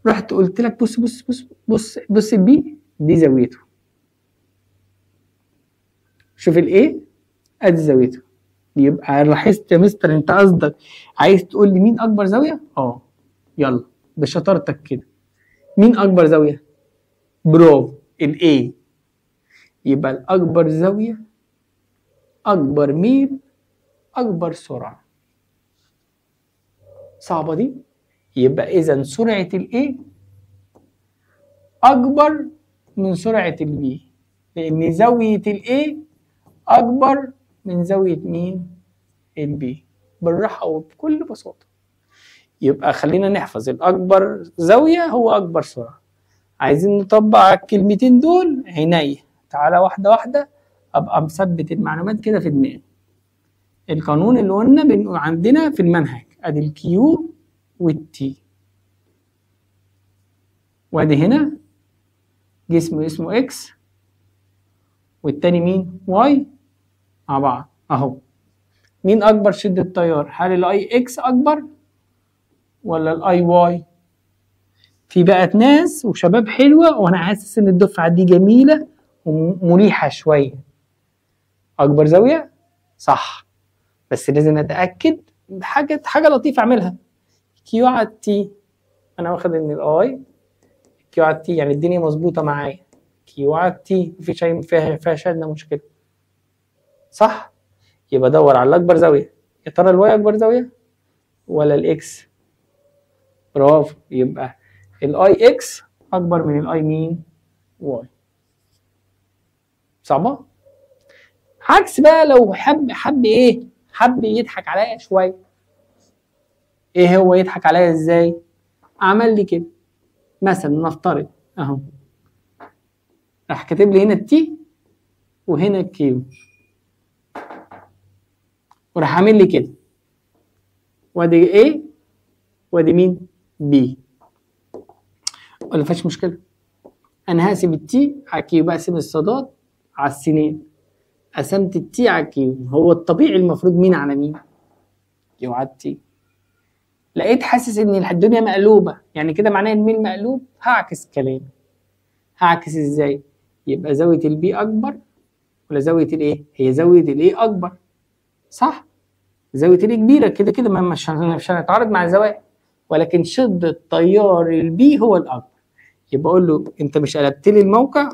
رحت قلت لك بص بص بص بص بص، البي دي زاويته، شوف الايه ادي زاويته. يبقى لاحظت يا مستر انت قصدك عايز تقول لي مين اكبر زاويه؟ يلا بشطارتك كده، مين اكبر زاويه؟ برافو، الايه. يبقى الاكبر زاويه، اكبر ميل، اكبر سرعه. صعبه دي؟ يبقى اذا سرعه الايه اكبر من سرعه البي، لان زاويه الايه اكبر من زاويه مين؟ البي. بالراحه وبكل بساطه. يبقى خلينا نحفظ الأكبر زاوية هو أكبر سرعة. عايزين نطبق على الكلمتين دول، عينيا تعالى واحدة واحدة، أبقى مثبت المعلومات كده في دماغي. القانون اللي قلنا عندنا في المنهج، أدي الكيو والتي، وأدي هنا جسم اسمه إكس والتاني مين؟ واي، مع بعض أهو. مين أكبر شدة تيار؟ هل الأي إكس أكبر ولا الأي واي؟ في بقى ناس وشباب حلوة، وأنا حاسس إن الدفعة دي جميلة ومريحة شوية. أكبر زاوية صح، بس لازم أتأكد بحاجة لطيفة أعملها. كيو على تي، أنا واخد إن الأي كيو على تي، يعني الدنيا مظبوطة معايا. كيو على تي مفيش أي فيها شدة مشكلة، صح؟ يبقى دور على الأكبر زاوية. يا ترى الواي أكبر زاوية ولا الإكس؟ برافو، يبقى الاي اكس اكبر من الاي مين؟ واي. صعبه؟ عكس بقى لو حب يضحك عليا شويه. ايه هو يضحك عليا ازاي؟ عمل لي كده مثلا، نفترض اهو، راح كاتب لي هنا التي وهنا الكيو، وراح عامل لي كده، وادي ايه وادي مين؟ بي. ولا فيهاش مشكله، انا هقسم التي على الكيو، بقسم الصادات على السينين، قسمت التي على الكيو. هو الطبيعي المفروض مين على مين؟ كيو على التي. لقيت حاسس ان الدنيا مقلوبه، يعني كده معناه الميل مقلوب، هعكس كلامي. هعكس ازاي؟ يبقى زاويه البي اكبر ولا زاويه الايه؟ هي زاويه الايه اكبر، صح؟ زاويه الايه كبيره كده كده، مش هنتعارض مع الزوايا، ولكن شده تيار البي هو الاكبر. يبقى اقول له انت مش قلبت لي الموقع؟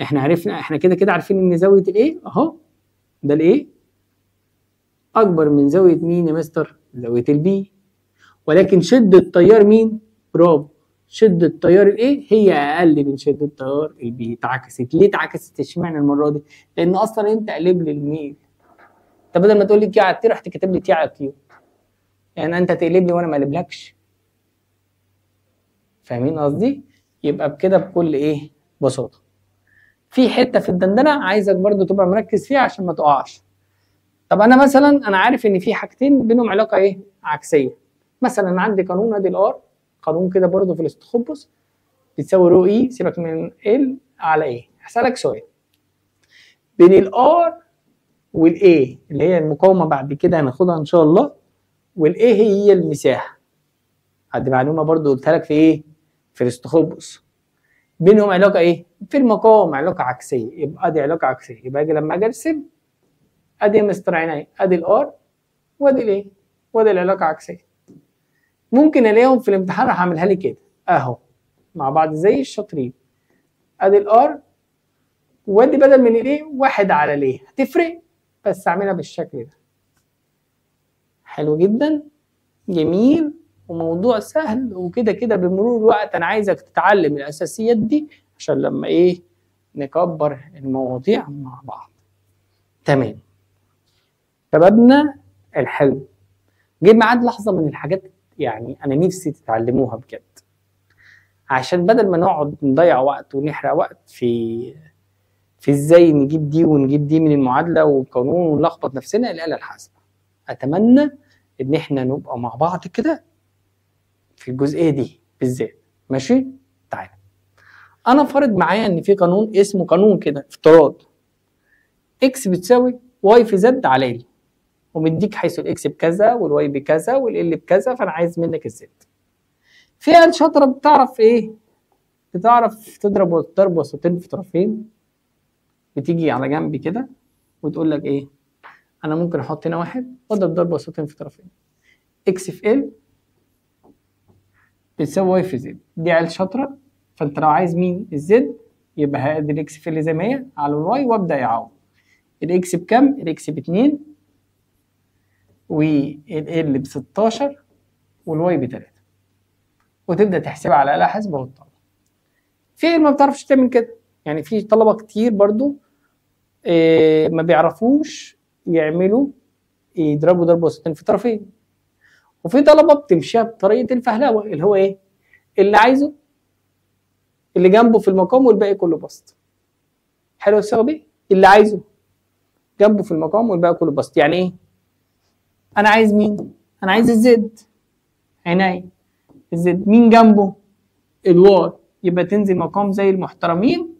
احنا عرفنا، احنا كده كده عارفين ان زاويه الايه اهو، ده الايه اكبر من زاويه مين يا مستر؟ زاويه البي. ولكن شده تيار مين؟ برافو، شده تيار الايه هي اقل من شده تيار البي. اتعكست. ليه اتعكست؟ اشمعنى المره دي؟ لان اصلا انت قلب لي الميل. انت بدل ما تقول لي كي على تي رحت كاتب لي تي على كيو، يعني انت تقلب لي وانا ما اقلبلكش. فاهمين قصدي؟ يبقى بكده بكل ايه بساطه. في حته في الدندنه عايزك برضو تبقى مركز فيها عشان ما تقعش. طب انا مثلا انا عارف ان في حاجتين بينهم علاقه ايه عكسيه. مثلا عندي قانون ادي الار، قانون كده برضو في الاستخبص بتساوي رو اي، سيبك من ال على ايه. هسالك سؤال، بين الار والاي اللي هي المقاومه بعد كده هناخدها ان شاء الله، والاي هي المساحه. هدي معلومه برضو قلتها لك في ايه في الاستخبص. بينهم علاقه ايه؟ في المقاومه علاقه عكسيه. يبقى ادي علاقه عكسيه، يبقى اجي لما اجي ارسم ادي مستر عيني ادي الار وادي الايه وادي العلاقه عكسيه. ممكن الاقيهم في الامتحان راح اعملها لي كده اهو مع بعض زي الشاطرين. ادي الار وادي بدل من الايه واحد على الايه. هتفرق بس اعملها بالشكل ده. حلو جدا، جميل، وموضوع سهل. وكده كده بمرور الوقت انا عايزك تتعلم الاساسيات دي عشان لما ايه نكبر المواضيع مع بعض. تمام شبابنا الحلو، جه ميعاد لحظه من الحاجات يعني انا نفسي تتعلموها بجد، عشان بدل ما نقعد نضيع وقت ونحرق وقت في ازاي نجيب دي ونجيب دي من المعادله والقانون ونلخبط نفسنا. الاله الحاسبه اتمنى ان احنا نبقى مع بعض كده في الجزئيه دي بالذات. ماشي؟ تعالى انا فارض معايا ان في قانون اسمه قانون كده افتراض، اكس بتساوي واي في زد على ال، ومديك حيث الاكس بكذا والواي بكذا والال بكذا، فانا عايز منك الزد. في عيال شاطره بتعرف ايه؟ بتعرف تضرب ضرب وسطين في طرفين. بتيجي على جنب كده وتقول لك ايه؟ انا ممكن احط هنا واحد واضرب ضرب وسطين في طرفين. اكس في ال بتساوي واي في زد. دي عيال شاطره. فانت لو عايز مين؟ الزد، يبقى هادي الاكس في ال زي ما هي على الواي وابدا يعوض. الاكس بكام؟ الاكس ب2 والال ب16 والواي ب3، وتبدا تحسبها على آلة حاسبة وتطلع. في ما بتعرفش تعمل كده، يعني في طلبه كتير برضو ما بيعرفوش يعملوا يضربوا ضرب وسطين في طرفين. وفي طلبه بتمشيها بطريقه الفهلوه اللي هو ايه؟ اللي عايزه اللي جنبه في المقام والباقي كله بسط. حلو الصيغه دي؟ اللي عايزه جنبه في المقام والباقي كله بسط. يعني ايه؟ انا عايز مين؟ انا عايز الزد. عيني الزد مين جنبه؟ الواي، يبقى تنزل مقام زي المحترمين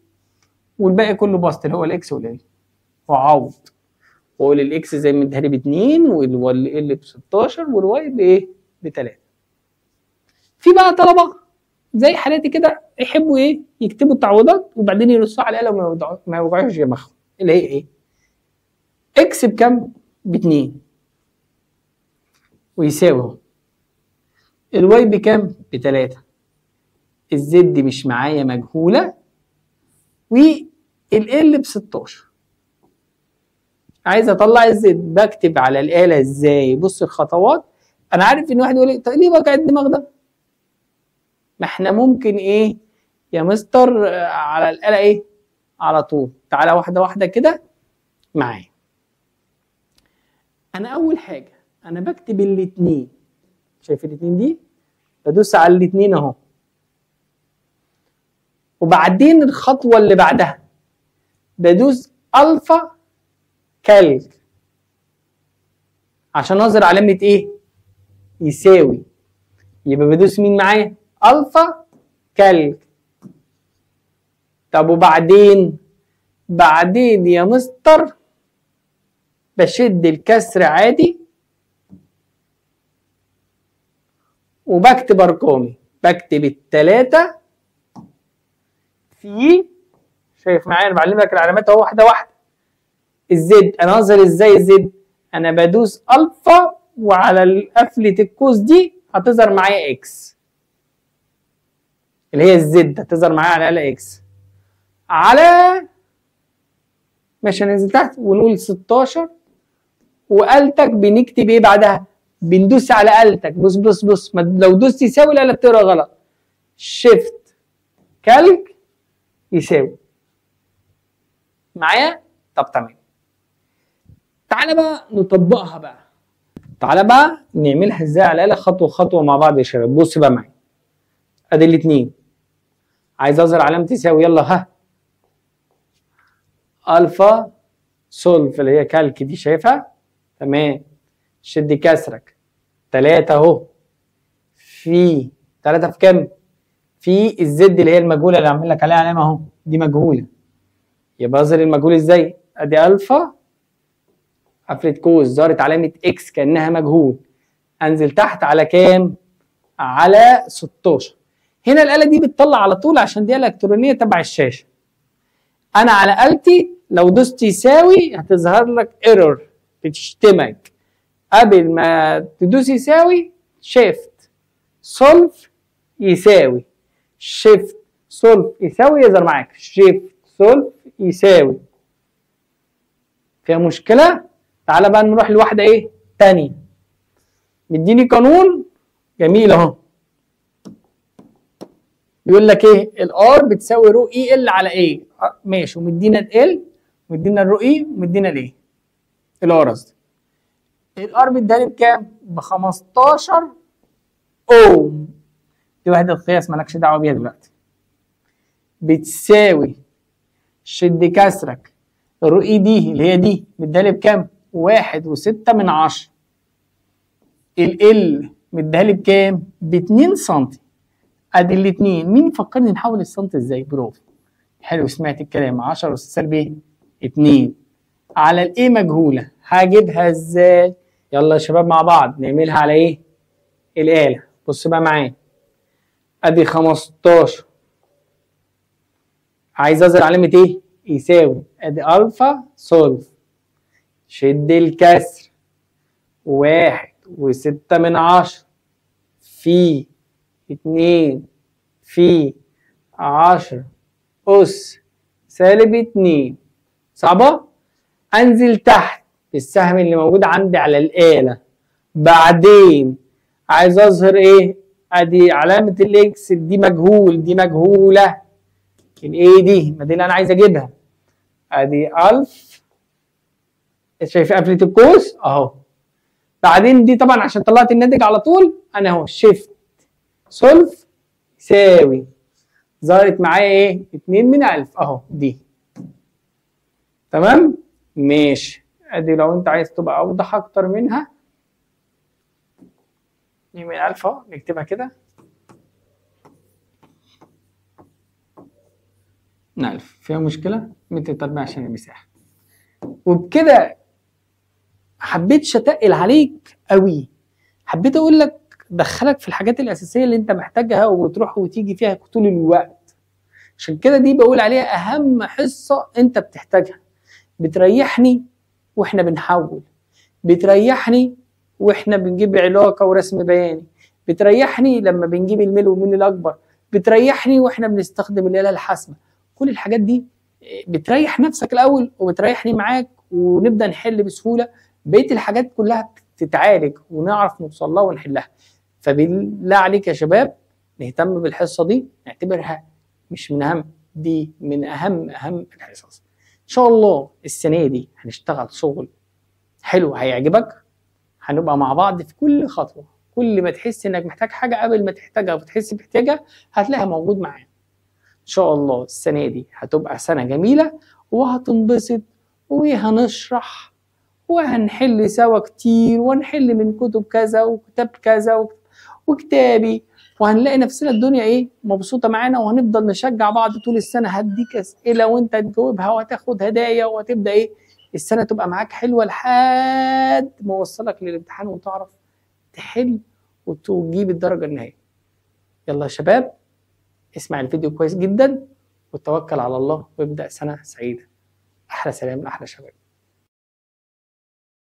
والباقي كله بسط اللي هو الاكس والال، وعوض واقول الاكس زي ما اديها لي ب2 والال ب16 والواي بايه؟ ب3. في بقى طلبه زي حالاتي كده يحبوا ايه؟ يكتبوا التعويضات وبعدين يرصوا على الاله وما يوجعوش دماغهم. اللي هي ايه؟ اكس بكام؟ ب2 ويساوي الواي بكام؟ ب3. الزد مش معايا مجهوله والال ب16. عايز اطلع الزد بكتب على الاله ازاي؟ بص الخطوات. انا عارف ان واحد يقول لي طيب ليه وجع الدماغ ده؟ ما احنا ممكن ايه يا مستر على الاله ايه؟ على طول. تعالى واحده واحده كده معايا. انا اول حاجه انا بكتب الاثنين. شايف الاثنين دي؟ بدوس على الاثنين اهو. وبعدين الخطوه اللي بعدها بدوس الفا كالك عشان اظهر علامه ايه؟ يساوي. يبقى بدوس مين معايا؟ الفا كالك. طب وبعدين؟ بعدين يا مستر بشد الكسر عادي وبكتب ارقامي. بكتب ال3 في، شايف معايا انا بعلم لك العلامات اهو واحده واحده. الزد انا اظهر ازاي الزد؟ انا بدوس الفا وعلى قفله القوس دي هتظهر معايا اكس اللي هي الزد، هتظهر معايا على الاله اكس على، ماشي هننزل تحت ونقول 16 وآلتك بنكتب ايه بعدها؟ بندوس على آلتك. بص بص بص، لو دوست يساوي الآلة بتقرا غلط. شيفت كالك يساوي. معايا؟ طب تمام. تعالى بقى نطبقها بقى. تعالى بقى نعملها ازاي على الآلة خطوة خطوة مع بعض يا شباب. بص بقى معايا. ادي الاتنين. عايز اظهر علامة يساوي، يلا ها. الفا سولف اللي هي كالك دي، شايفها؟ تمام. شد كسرك 3 اهو. في 3 في كام؟ في الزد اللي هي المجهولة اللي عامل لك عليها علامة اهو، دي مجهولة. يبقى اظهر المجهول ازاي؟ ادي الفا قفلت قوس، ظهرت علامة اكس كأنها مجهول. انزل تحت على كام؟ على 16. هنا الآلة دي بتطلع على طول عشان دي إلكترونية تبع الشاشة. أنا على آلتي لو دوست يساوي هتظهر لك ايرور بتشتمك. قبل ما تدوس يساوي شيفت سولف يساوي، شيفت سولف يساوي، يظهر معاك شيفت سولف يساوي. فيها مشكلة؟ تعالى بقى نروح لواحدة ايه؟ تانية. مديني قانون جميل اهو. بيقول لك ايه؟ الار بتساوي رو اي ال على ايه؟ ماشي، ومدينا ال ومدينا الرو اي ومدينا الايه؟ الار قصدي. الار بتداني بكام؟ ب 15 اوم. دي وحدة قياس مالكش دعوة بيها دلوقتي. بتساوي شد كسرك الرو اي دي اللي هي دي مديها بكام؟ 1.6 ال مديها بكام؟ ب 2 سم. ادي الاثنين. مين فكرني نحول السنتي ازاي؟ برافو. حلو، سمعت الكلام. 10 أس سالب 2 على الايه مجهوله. هجيبها ازاي؟ يلا يا شباب مع بعض نعملها على ايه؟ الآلة. بص بقى معايا. ادي 15. عايز اظهر علامة ايه؟ يساوي. ادي الفا سولف. شد الكسر 1.6 في 2 في 10 أس سالب 2. صعبة؟ أنزل تحت بالسهم اللي موجود عندي على الآلة. بعدين عايز أظهر إيه؟ أدي علامة الإكس دي مجهول، دي مجهولة. الإيه دي؟ ما دي اللي أنا عايز أجيبها. أدي ألف. شايف قفلة القوس؟ أهو. بعدين دي طبعا عشان طلعت الناتج على طول أنا أهو شيفت سولف يساوي. ظهرت معايا ايه؟ 2 من 1000 اهو دي. تمام؟ ماشي. ادي لو انت عايز تبقى اوضح اكتر منها 2 من 1000 اهو، نكتبها كده. 1000 فيها مشكلة؟ متر تربيع عشان المساحة. وبكده حبيتش اتقل عليك قوي. حبيت اقول لك دخلك في الحاجات الاساسية اللي انت محتاجها وتروح وتيجي فيها طول الوقت. عشان كده دي بقول عليها اهم حصة انت بتحتاجها. بتريحني واحنا بنحول، بتريحني واحنا بنجيب علاقة ورسم بياني، بتريحني لما بنجيب الميل والميل الاكبر، بتريحني واحنا بنستخدم الآلة الحاسبة. كل الحاجات دي بتريح نفسك الاول وبتريحني معاك ونبدأ نحل بسهولة. بقية الحاجات كلها تتعالج ونعرف نوصل لها ونحلها. فبالله عليك يا شباب نهتم بالحصة دي، نعتبرها مش من أهم، دي من أهم الحصص. إن شاء الله السنة دي هنشتغل شغل حلو هيعجبك. هنبقى مع بعض في كل خطوة. كل ما تحس إنك محتاج حاجة قبل ما تحتاجها وتحس باحتياجها هتلاقيها موجود معانا. إن شاء الله السنة دي هتبقى سنة جميلة وهتنبسط وهنشرح وهنحل سوا كتير وهنحل من كتب كذا وكتاب كذا وكتابي، وهنلاقي نفسنا الدنيا ايه مبسوطه معانا، وهنفضل نشجع بعض طول السنه. هديك اسئله وانت تجاوبها وهتاخد هدايا وهتبدا ايه السنه تبقى معاك حلوه لحد ما اوصلك للامتحان وتعرف تحل وتجيب الدرجه النهائيه. يلا يا شباب اسمع الفيديو كويس جدا وتوكل على الله وابدا سنه سعيده. احلى سلام لاحلى شباب.